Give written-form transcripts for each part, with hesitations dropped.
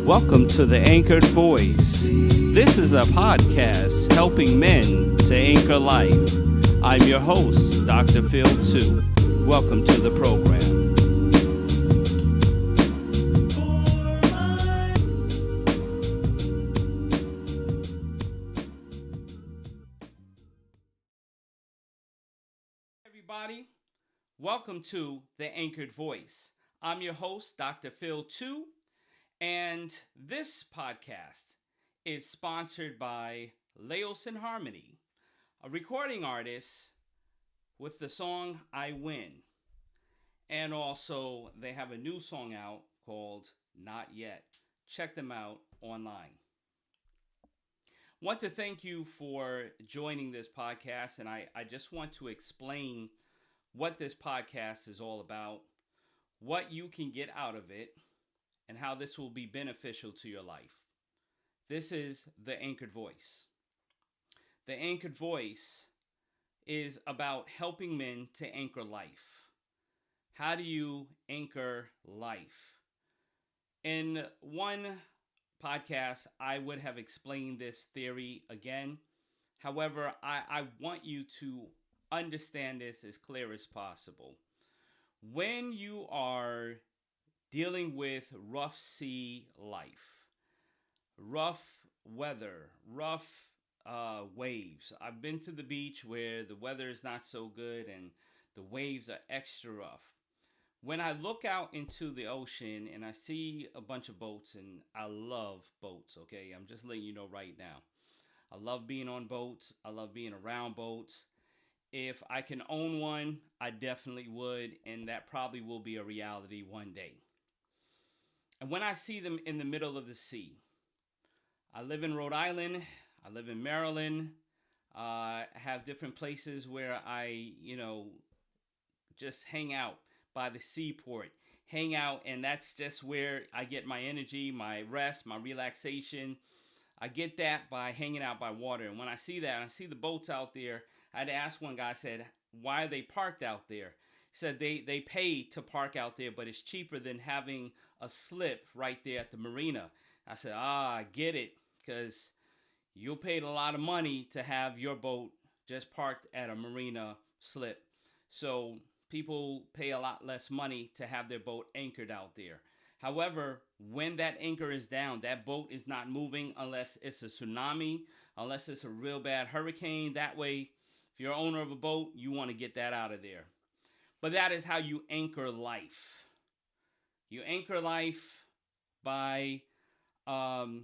Welcome to The Anchored Voice. This is a podcast helping men to anchor life. I'm your host, Dr. Phil 2. Welcome to the program. Everybody, welcome to The Anchored Voice. I'm your host, Dr. Phil 2. And this podcast is sponsored by Laos In Harmony, a recording artist with the song I Win. And also, they have a new song out called Not Yet. Check them out online. Want to thank you for joining this podcast, and I just want to explain what this podcast is all about, what you can get out of it, and how this will be beneficial to your life. This is The Anchored Voice. The Anchored Voice is about helping men to anchor life. How do you anchor life? In one podcast, I would have explained this theory again. However, I want you to understand this as clear as possible. When you are dealing with rough sea life, rough weather, rough waves. I've been to the beach where the weather is not so good and the waves are extra rough. When I look out into the ocean and I see a bunch of boats, and I love boats, okay? I'm just letting you know right now. I love being on boats. I love being around boats. If I can own one, I definitely would, and that probably will be a reality one day. And when I see them in the middle of the sea, I live in Rhode Island, I live in Maryland, I have different places where I, just hang out by the seaport, hang out, and that's just where I get my energy, my rest, my relaxation. I get that by hanging out by water. And when I see that, I see the boats out there, I had to ask one guy, I said, why are they parked out there? He said they pay to park out there, but it's cheaper than having a slip right there at the marina. I said, I get it, because you paid a lot of money to have your boat just parked at a marina slip. So people pay a lot less money to have their boat anchored out there. However, when that anchor is down, that boat is not moving unless it's a tsunami, unless it's a real bad hurricane. That way, if you're owner of a boat, you want to get that out of there. But that is how you anchor life. You anchor life by, no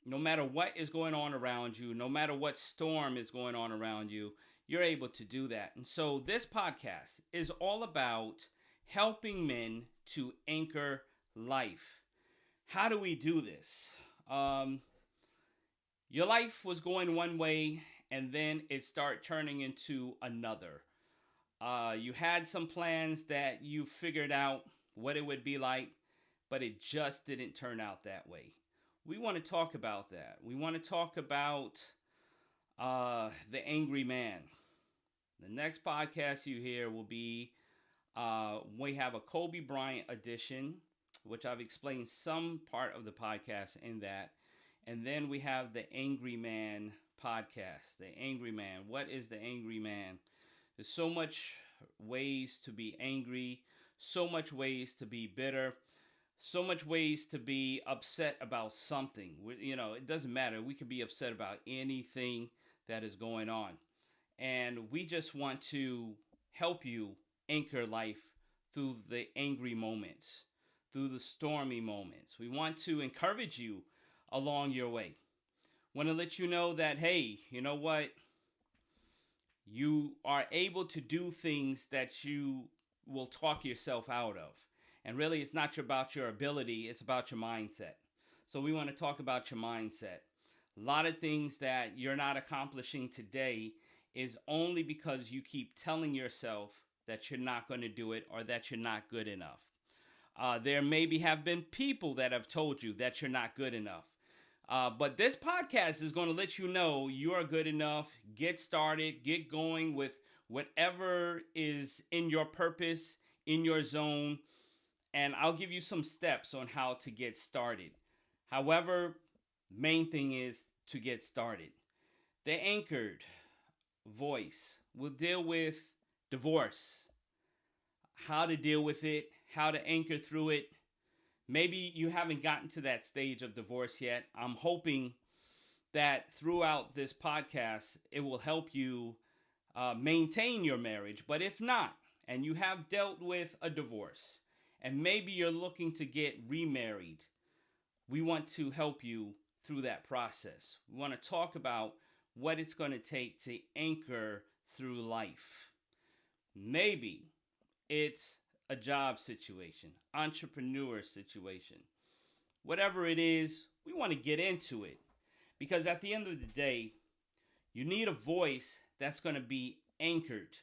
matter what is going on around you, no matter what storm is going on around you, you're able to do that. And so this podcast is all about helping men to anchor life. How do we do this? Your life was going one way, and then it started turning into another. You had some plans that you figured out what it would be like, but it just didn't turn out that way. We want to talk about that. We want to talk about the angry man. The next podcast you hear will be, we have a Kobe Bryant edition, which I've explained some part of the podcast in that. And then we have the Angry Man podcast. The Angry Man. What is the Angry Man? There's so much ways to be angry, so much ways to be bitter, so much ways to be upset about something. It doesn't matter. We could be upset about anything that is going on. And we just want to help you anchor life through the angry moments, through the stormy moments. We want to encourage you along your way. Want to let you know that, hey, you know what? You are able to do things that you will talk yourself out of. And really, it's not about your ability, it's about your mindset. So we want to talk about your mindset. A lot of things that you're not accomplishing today is only because you keep telling yourself that you're not going to do it or that you're not good enough. There maybe have been people that have told you that you're not good enough. But this podcast is going to let you know you are good enough. Get started, get going with whatever is in your purpose, in your zone. And I'll give you some steps on how to get started. However, main thing is to get started. The Anchored Voice will deal with divorce, how to deal with it, how to anchor through it. Maybe you haven't gotten to that stage of divorce yet. I'm hoping that throughout this podcast, it will help you maintain your marriage. But if not, and you have dealt with a divorce, and maybe you're looking to get remarried, we want to help you through that process. We want to talk about what it's going to take to anchor through life. Maybe it's a job situation, entrepreneur situation. Whatever it is, we want to get into it. Because at the end of the day, you need a voice that's going to be anchored,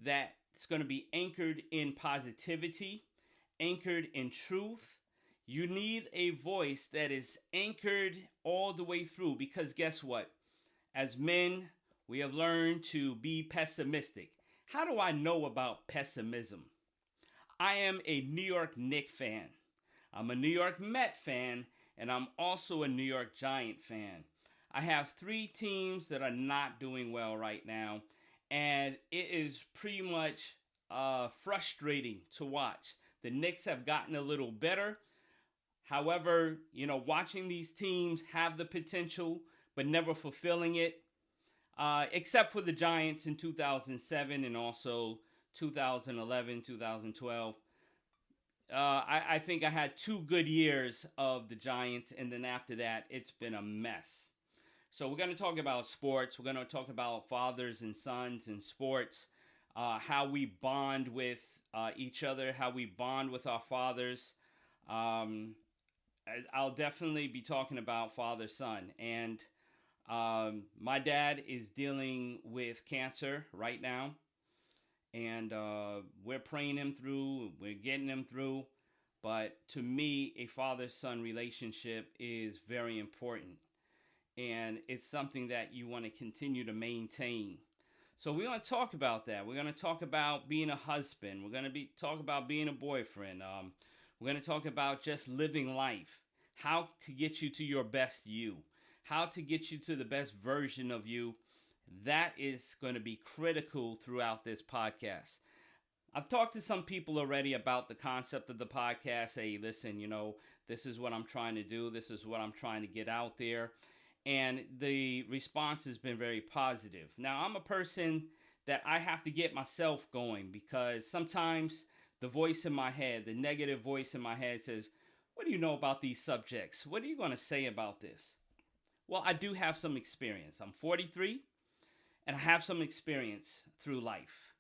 that's going to be anchored in positivity, anchored in truth. You need a voice that is anchored all the way through, because guess what? As men, we have learned to be pessimistic. How do I know about pessimism? I am a New York Knicks fan. I'm a New York Met fan, and I'm also a New York Giant fan. I have three teams that are not doing well right now, and it is pretty much frustrating to watch. The Knicks have gotten a little better. However, watching these teams have the potential but never fulfilling it, except for the Giants in 2007 and also 2011, 2012. I think I had 2 good years of the Giants, and then after that, it's been a mess. So we're going to talk about sports. We're going to talk about fathers and sons in sports, how we bond with each other, how we bond with our fathers. I'll definitely be talking about father-son. And my dad is dealing with cancer right now. And we're praying him through. We're getting him through. But to me, a father-son relationship is very important. And it's something that you want to continue to maintain. So we're going to talk about that. We're going to talk about being a husband. We're going to talk about being a boyfriend. We're going to talk about just living life. How to get you to your best you. How to get you to the best version of you. That is going to be critical throughout this podcast. I've talked to some people already about the concept of the podcast. Hey, listen, this is what I'm trying to do. This is what I'm trying to get out there. And the response has been very positive. Now, I'm a person that I have to get myself going, because sometimes the voice in my head, the negative voice in my head says, what do you know about these subjects? What are you going to say about this? Well, I do have some experience. I'm 43, and I have some experience through life.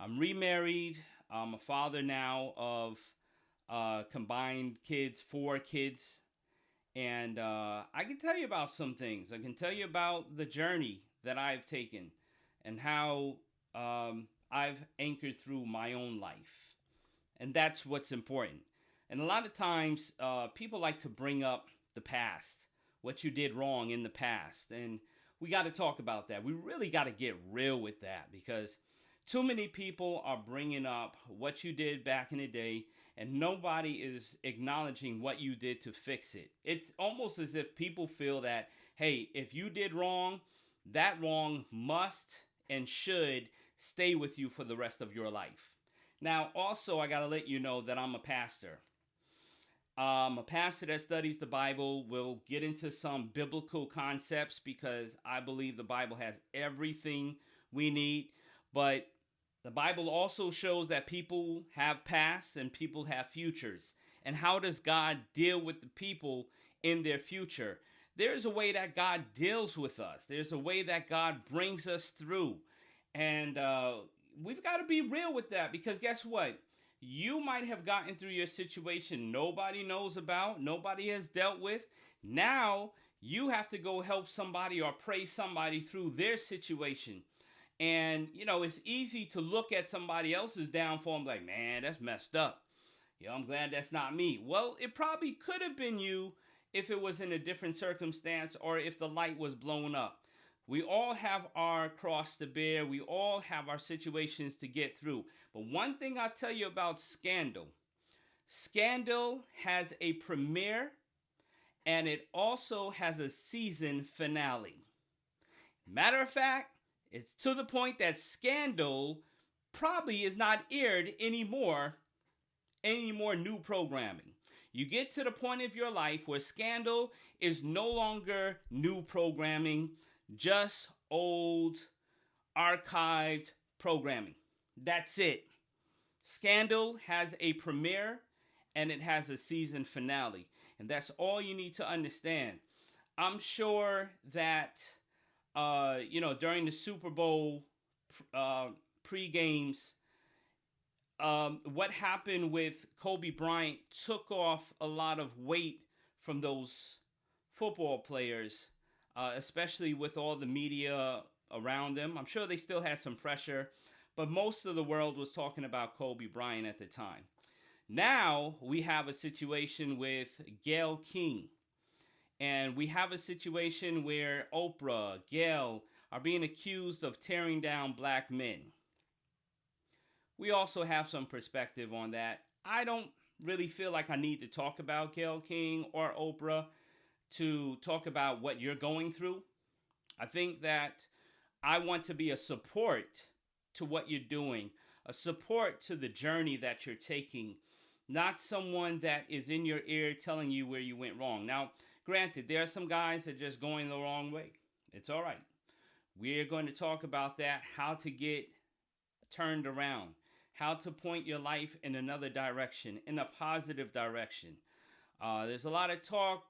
I'm remarried. I'm a father now of combined kids, 4 kids. And I can tell you about some things. I can tell you about the journey that I've taken and how I've anchored through my own life. And that's what's important. And a lot of times, people like to bring up the past, what you did wrong in the past. And we got to talk about that. We really got to get real with that, because too many people are bringing up what you did back in the day, and nobody is acknowledging what you did to fix it. It's almost as if people feel that, hey, if you did wrong, that wrong must and should stay with you for the rest of your life. Now, also, I got to let you know that I'm a pastor. A pastor that studies the Bible. Will get into some biblical concepts, because I believe the Bible has everything we need. But the Bible also shows that people have pasts and people have futures. And how does God deal with the people in their future? There's a way that God deals with us. There's a way that God brings us through. And we've got to be real with that, because guess what? You might have gotten through your situation nobody knows about, nobody has dealt with. Now you have to go help somebody or pray somebody through their situation. And, it's easy to look at somebody else's downfall and be like, man, that's messed up. I'm glad that's not me. Well, it probably could have been you if it was in a different circumstance, or if the light was blown up. We all have our cross to bear. We all have our situations to get through. But one thing I'll tell you about Scandal. Scandal has a premiere and it also has a season finale. Matter of fact, it's to the point that Scandal probably is not aired anymore, any more new programming. You get to the point of your life where Scandal is no longer new programming, just old, archived programming. That's it. Scandal has a premiere and it has a season finale. And that's all you need to understand. I'm sure that, during the Super Bowl pre-games, what happened with Kobe Bryant took off a lot of weight from those football players, especially with all the media around them. I'm sure they still had some pressure, but most of the world was talking about Kobe Bryant at the time. Now we have a situation with Gayle King, and we have a situation where Oprah, Gayle are being accused of tearing down black men. We also have some perspective on that. I don't really feel like I need to talk about Gayle King or Oprah to talk about what you're going through. I think that I want to be a support to what you're doing, a support to the journey that you're taking, not someone that is in your ear telling you where you went wrong. Now, granted, there are some guys that are just going the wrong way. It's all right. We're going to talk about that, how to get turned around, how to point your life in another direction, in a positive direction. There's a lot of talk.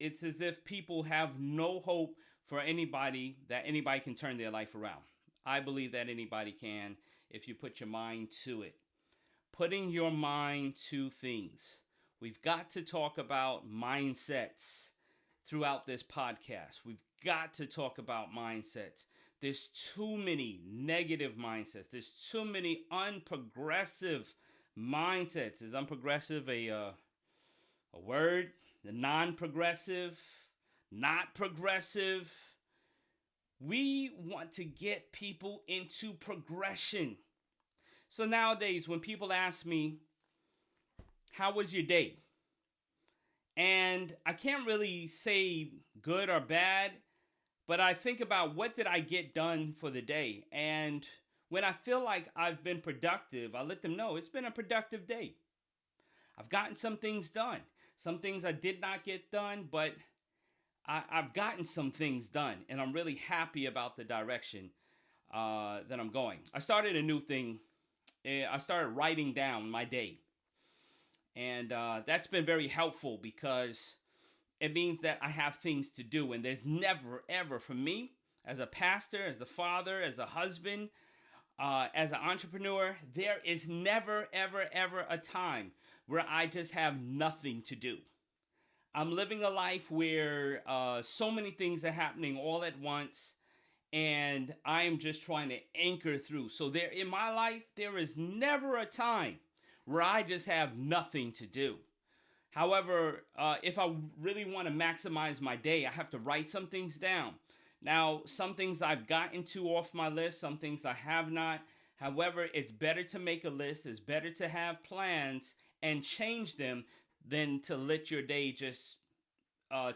It's as if people have no hope for anybody, that anybody can turn their life around. I believe that anybody can if you put your mind to it. Putting your mind to things. We've got to talk about mindsets throughout this podcast. We've got to talk about mindsets. There's too many negative mindsets. There's too many unprogressive mindsets. Is unprogressive a word? The non-progressive, not progressive. We want to get people into progression. So nowadays, when people ask me, how was your day? And I can't really say good or bad, but I think about what did I get done for the day. And when I feel like I've been productive, I let them know it's been a productive day. I've gotten some things done. Some things I did not get done, but I've gotten some things done. And I'm really happy about the direction that I'm going. I started a new thing. I started writing down my day. And that's been very helpful because it means that I have things to do. And there's never, ever, for me, as a pastor, as a father, as a husband, as an entrepreneur, there is never, ever, ever a time where I just have nothing to do. I'm living a life where so many things are happening all at once, and I am just trying to anchor through. So there, in my life, there is never a time where I just have nothing to do. However, if I really want to maximize my day, I have to write some things down. Now, some things I've gotten to off my list, some things I have not. However, it's better to make a list. It's better to have plans and change them than to let your day just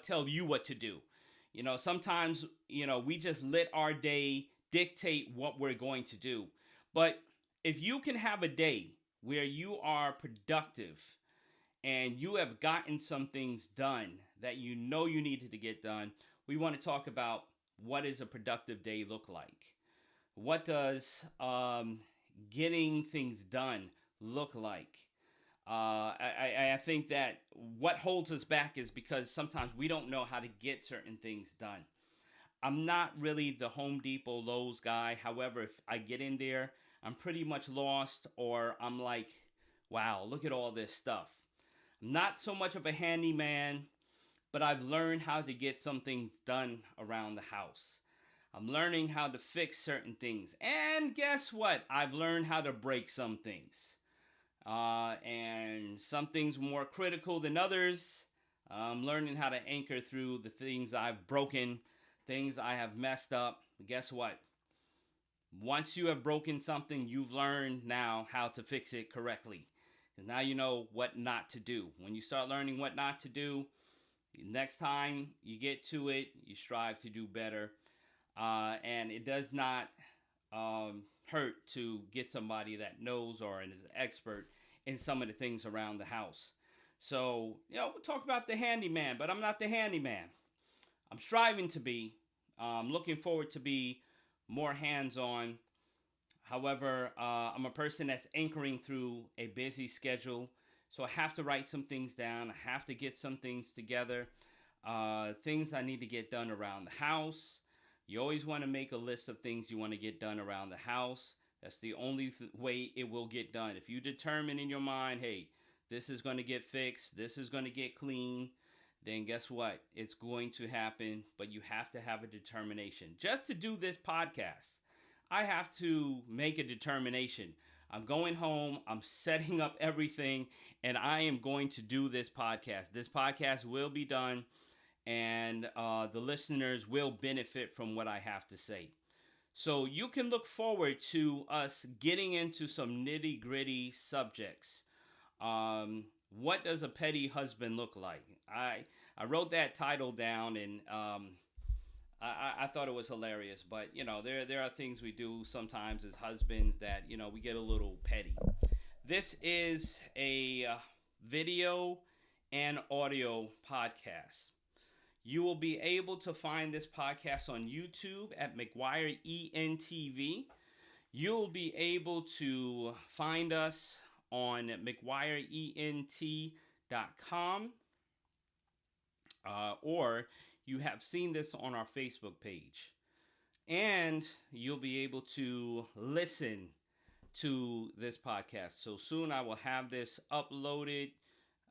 tell you what to do. You know, sometimes, we just let our day dictate what we're going to do. But if you can have a day where you are productive and you have gotten some things done that you know you needed to get done, we want to talk about what does a productive day look like? What does getting things done look like? I think that what holds us back is because sometimes we don't know how to get certain things done. I'm not really the Home Depot, Lowe's guy. However, if I get in there, I'm pretty much lost, or I'm like, wow, look at all this stuff. I'm not so much of a handyman, but I've learned how to get some things done around the house. I'm learning how to fix certain things. And guess what? I've learned how to break some things. And some things more critical than others. I'm learning how to anchor through the things I've broken, things I have messed up. But guess what? Once you have broken something, you've learned now how to fix it correctly. And now you know what not to do. When you start learning what not to do, Next time you get to it, you strive to do better. And it does not hurt to get somebody that knows or is an expert in some of the things around the house. So, we'll talk about the handyman, but I'm not the handyman. I'm striving to be. Looking forward to be more hands-on. However, I'm a person that's anchoring through a busy schedule. So I have to write some things down. I have to get some things together. Things I need to get done around the house. You always want to make a list of things you want to get done around the house. That's the only way it will get done. If you determine in your mind, hey, this is going to get fixed, this is going to get clean, then guess what? It's going to happen, but you have to have a determination. Just to do this podcast, I have to make a determination. I'm going home, I'm setting up everything, and I am going to do this podcast. This podcast will be done, and the listeners will benefit from what I have to say. So you can look forward to us getting into some nitty gritty subjects. What does a petty husband look like? I wrote that title down, and I thought it was hilarious. But there are things we do sometimes as husbands that we get a little petty. This is a video and audio podcast. You will be able to find this podcast on YouTube at McGuire ENTV. You'll be able to find us on McGuireENT.com, or you have seen this on our Facebook page. And you'll be able to listen to this podcast. So soon I will have this uploaded,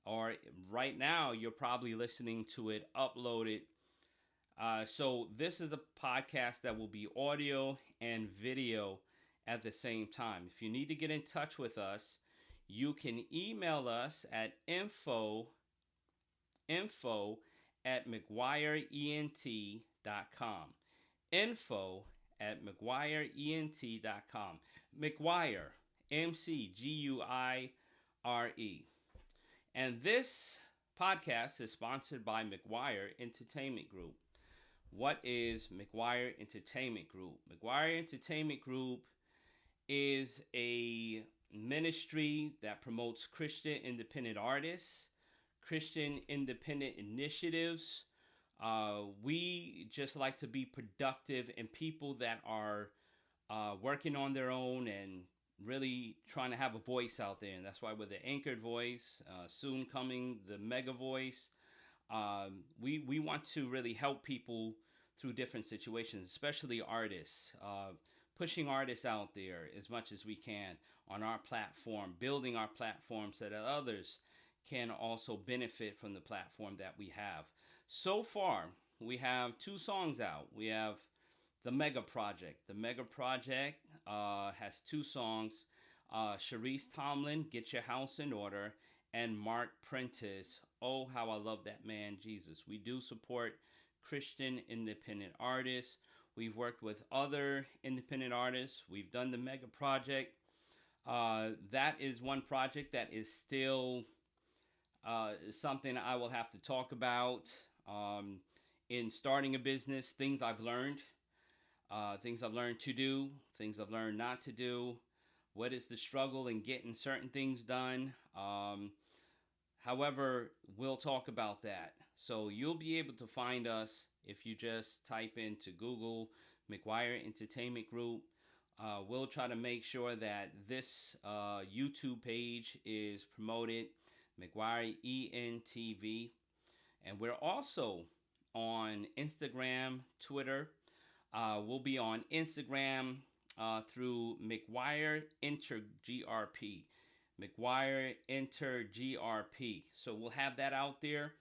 or right now you're probably listening to it uploaded. So this is a podcast that will be audio and video at the same time. If you need to get in touch with us, you can email us at info at McGuireENT.com. Info at McGuireENT.com. McGuire, McGuire. And this podcast is sponsored by McGuire Entertainment Group. What is McGuire Entertainment Group? McGuire Entertainment Group is a ministry that promotes Christian independent artists, Christian independent initiatives. We just like to be productive and people that are working on their own and really trying to have a voice out there. And that's why we're the anchored voice, soon coming the mega voice. We want to really help people through different situations, especially artists, pushing artists out there as much as we can on our platform, building our platform so that others can also benefit from the platform that we have. So far, we have 2 songs out. We have the Mega Project. The Mega Project has 2 songs. Sharice Tomlin, Get Your House in Order, and Mark Prentice, Oh, How I Love That Man, Jesus. We do support Christian independent artists. We've worked with other independent artists. We've done the Mega Project. That is one project that is still something I will have to talk about in starting a business, things I've learned to do, things I've learned not to do, what is the struggle in getting certain things done. However, we'll talk about that. So you'll be able to find us if you just type into Google McGuire Entertainment Group. We'll try to make sure that this YouTube page is promoted, McGuire ENTV. And we're also on Instagram, Twitter. We'll be on Instagram through McGuire Enter GRP. McGuire Enter GRP. So we'll have that out there.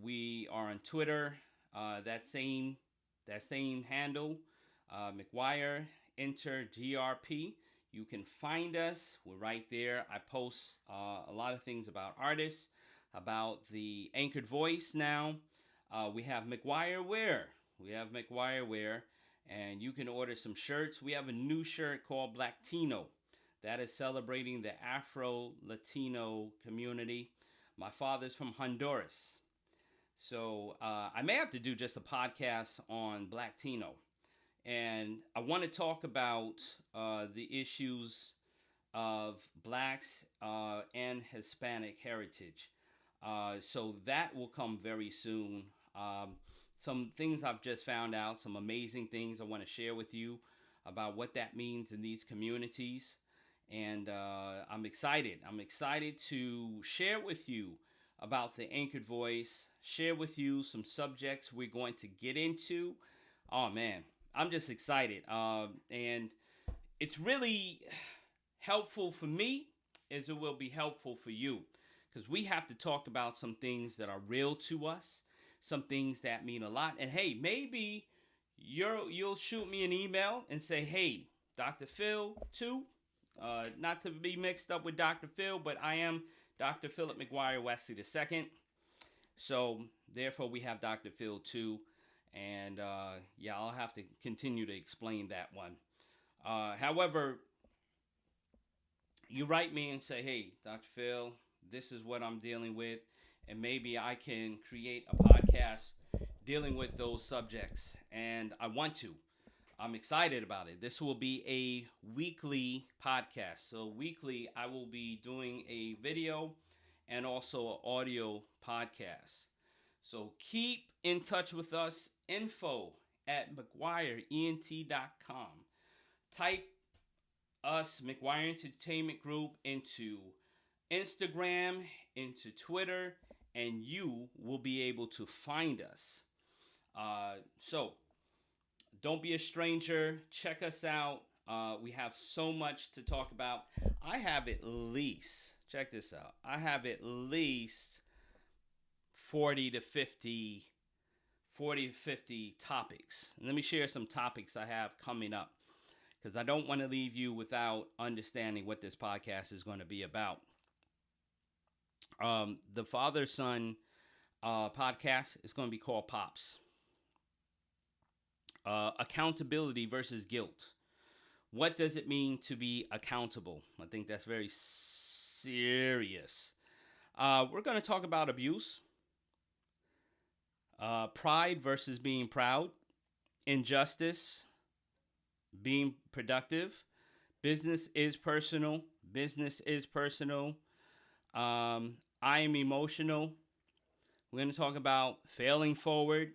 We are on Twitter. That same handle, McGuire Enter GRP. You can find us. We're right there. I post a lot of things about artists, about the anchored voice now. We have McGuire Wear. And you can order some shirts. We have a new shirt called Blacktino that is celebrating the Afro-Latino community. My father's from Honduras, So I may have to do just a podcast on Black Tino. And I want to talk about the issues of blacks and Hispanic heritage. So that will come very soon. Some things I've just found out, some amazing things I want to share with you about what that means in these communities. And I'm excited. I'm excited to share with you about the Anchored Voice, share with you some subjects we're going to get into. Oh, man, I'm just excited. And it's really helpful for me as it will be helpful for you, because we have to talk about some things that are real to us, some things that mean a lot. And hey, maybe you'll shoot me an email and say, hey, Dr. Phil too. Not to be mixed up with Dr. Phil, but I am Dr. Philip McGuire Wesley II. So therefore we have Dr. Phil too. And yeah, I'll have to continue to explain that one. However, you write me and say, hey, Dr. Phil, this is what I'm dealing with, and maybe I can create a podcast dealing with those subjects. And I want to. I'm excited about it. This will be a weekly podcast. So weekly, I will be doing a video and also an audio podcast. So keep in touch with us. Info at McGuireENT.com. Type us, McGuire Entertainment Group, into Instagram, into Twitter, and you will be able to find us. So don't be a stranger. Check us out. We have so much to talk about. I have at least, check this out, I have at least 40 to 50 topics. And let me share some topics I have coming up, because I don't want to leave you without understanding what this podcast is going to be about. The father-son podcast is going to be called Pops. Accountability versus guilt. What does it mean to be accountable? I think that's very serious. We're going to talk about abuse. Pride versus being proud. Injustice. Being productive. Business is personal. Business is personal. I am emotional. We're going to talk about failing forward.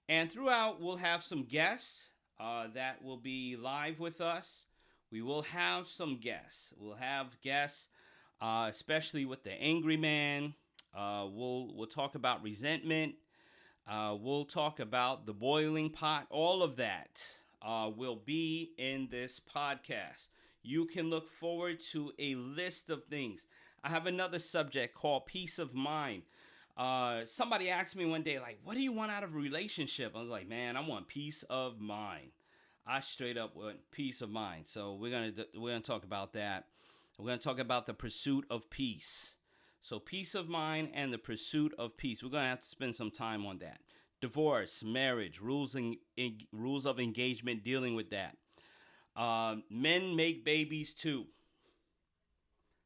And throughout, we'll have some guests that will be live with us. We will have some guests. We'll have guests, especially with the angry man. We'll talk about resentment. We'll talk about the boiling pot. All of that will be in this podcast. You can look forward to a list of things. I have another subject called peace of mind. Somebody asked me one day, like, what do you want out of a relationship? I was like, man, I want peace of mind. I straight up want peace of mind. So we're gonna talk about that. We're gonna talk about the pursuit of peace. So peace of mind and the pursuit of peace. We're gonna have to spend some time on that. Divorce, marriage, rules of engagement, dealing with that. Men make babies too.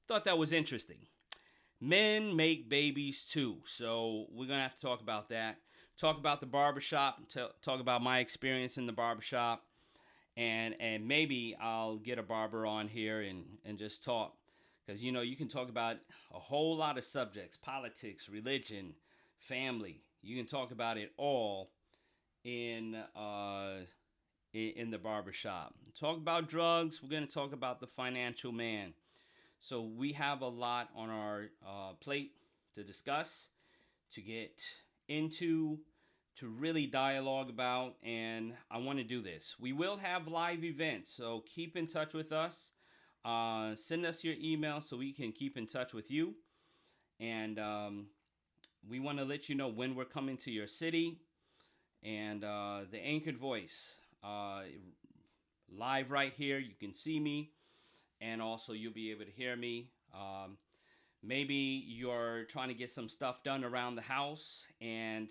Thought that was interesting. Men make babies too. So we're going to have to talk about that. Talk about the barbershop. Talk about my experience in the barbershop. And maybe I'll get a barber on here and just talk. Because, you know, you can talk about a whole lot of subjects. Politics, religion, family. You can talk about it all in the barbershop. Talk about drugs. We're going to talk about the financial man. So we have a lot on our plate to discuss, to get into, to really dialogue about, and I want to do this. We will have live events, so keep in touch with us. Send us your email so we can keep in touch with you. And we want to let you know when we're coming to your city. And the Anchored Voice, live right here. You can see me. And also you'll be able to hear me. Maybe you're trying to get some stuff done around the house, and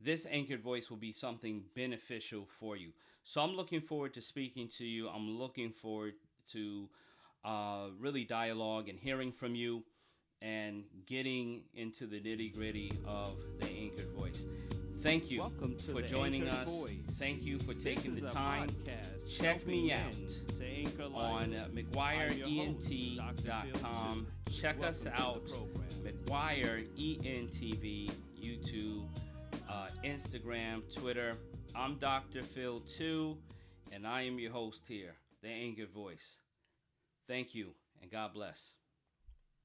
this Anchored Voice will be something beneficial for you. So I'm looking forward to speaking to you. I'm looking forward to really dialogue and hearing from you and getting into the nitty-gritty of the Anchored Voice. Thank you Welcome to for the joining Anchored us. Voice. Thank you for taking This is the a time. podcast Check me helping out men to anchor life. on I'm your host, McGuireENT.com. Dr. Phil Check Welcome us to the out, program. McGuire ENTV, YouTube, Instagram, Twitter. I'm Dr. Phil 2, and I am your host here, the Anchored Voice. Thank you, and God bless.